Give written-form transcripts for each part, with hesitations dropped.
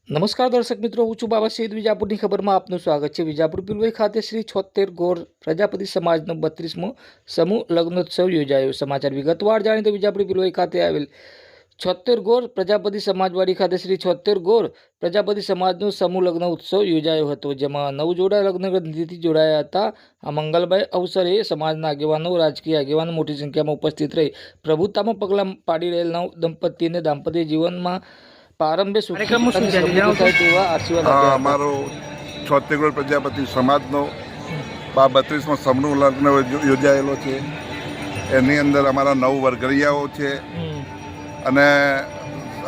નમસ્કાર દર્શક મિત્રો, હું છું બાબા સૈયદ. વિજાપુરની ખબરમાં આપનું સ્વાગત છે. વિજાપુર પિલવઈ ખાતે શ્રી 76 ગોર પ્રજાપતિ સમાજનો 32મો સમૂહ લગ્નોત્સવ યોજાયો. સમાચાર વિગતવાર જાણીએ તો વિજાપુર પિલવઈ ખાતે આવેલ 76 ગોર પ્રજાપતિ સમાજવાડી ખાતે શ્રી 76 ગોર પ્રજાપતિ સમાજનો સમૂહ લગ્ન ઉત્સવ યોજાયો હતો, જેમાં 9 જોડા લગ્ન નિધિથી જોડાયા હતા. આ મંગલમય અવસરે સમાજના આગેવાનો, રાજકીય આગેવાનો મોટી સંખ્યામાં ઉપસ્થિત રહી પ્રભુતામાં પગલાં પાડી રહેલ નવ દંપતીને દાંપત્ય જીવનમાં પ્રારંભે અમારો 76 ગોર પ્રજાપતિ સમાજનો 32મો સમૂહ લગ્ન યોજાયેલો છે. એની અંદર અમારા 9 વરઘડિયાઓ છે અને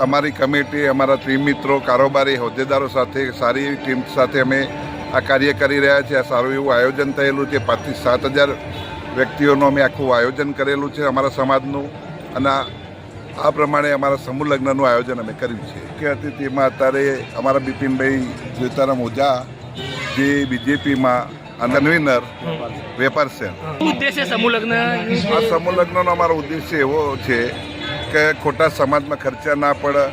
અમારી કમિટી, અમારા ત્રિમિત્રો, કારોબારી હોદ્દેદારો સાથે સારી એવી ટીમ સાથે અમે આ કાર્ય કરી રહ્યા છીએ. આ સારું એવું આયોજન થયેલું છે. 5 થી 7 હજાર વ્યક્તિઓનું અમે આખું આયોજન કરેલું છે અમારા સમાજનું, અને આ પ્રમાણે અમારા સમૂહ લગ્નનું આયોજન અમે કર્યું છે. કે અતિથિમાં અત્યારે અમારા બિપિનભાઈ જોતારામ ઓઝા, જે બીજેપીમાં કન્વીનર વેપાર છે. ઉદ્દેશ્ય સમૂહ લગ્ન, આ સમૂહ લગ્નનો અમારો ઉદ્દેશ્ય એવો છે કે ખોટા સમાજમાં ખર્ચા ના પડે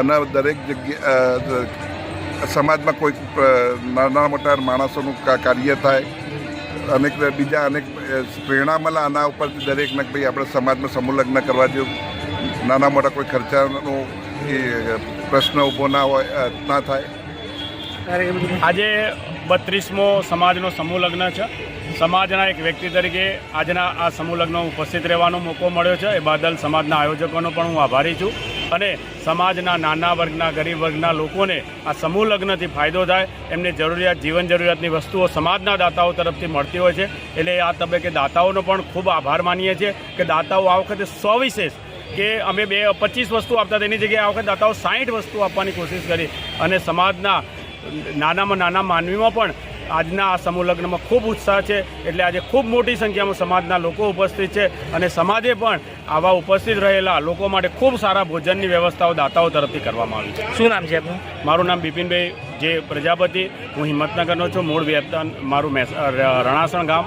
અને દરેક જગ્યા સમાજમાં કોઈ નાના મોટા માણસોનું કાર્ય થાય, અનેક બીજા અનેક પ્રેરણા મળે. આના ઉપરથી દરેકને ભાઈ આપણે સમાજમાં સમૂહ લગ્ન કરવા જેવું, નાના મોટા કોઈ ખર્ચાનો પ્રશ્ન ઊભો ના થાય. આજે 32મો સમાજનો સમૂહ લગ્ન છે. સમાજના એક વ્યક્તિ તરીકે આજના આ સમૂહ લગ્નમાં ઉપસ્થિત રહેવાનો મોકો મળ્યો છે. એ બદલ સમાજના આયોજકોનો પણ હું આભારી છું. અને સમાજના નાના વર્ગના, ગરીબ વર્ગના લોકોને આ સમૂહ લગ્નથી ફાયદો થાય, એમને જીવન જરૂરિયાતની વસ્તુઓ સમાજના દાતાઓ તરફથી મળતી હોય છે. એટલે આ તબક્કે દાતાઓનો પણ ખૂબ આભાર માનીએ છીએ કે દાતાઓ આ વખતે સવિશેષ કે અમે 25 વસ્તુ આપતા, તેની જગ્યાએ આ વખતે દાતાઓ 60 વસ્તુ આપવાની કોશિશ કરી અને સમાજના નાનામાં નાના માનવીમાં પણ આજના આ સમૂહ લગ્નમાં ખૂબ ઉત્સાહ છે. એટલે આજે ખૂબ મોટી સંખ્યામાં સમાજના લોકો ઉપસ્થિત છે અને સમાજે પણ આવા ઉપસ્થિત રહેલા લોકો માટે ખૂબ સારા ભોજનની વ્યવસ્થાઓ દાતાઓ તરફથી કરવામાં આવી છે. શું નામ છે આપનું? મારું નામ બિપિનભાઈ જે પ્રજાપતિ. હું હિંમતનગરનો છું. મૂળ વેતન મારું રણાસણ ગામ,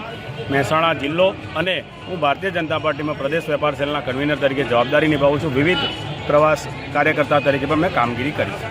મહેસાણા જિલ્લો, અને હું ભારતીય જનતા પાર્ટીમાં પ્રદેશ વેપાર સેલના કન્વીનર તરીકે જવાબદારી નિભાવું છું. વિવિધ પ્રવાસ કાર્યકર્તા તરીકે પણ મેં કામગીરી કરી છે.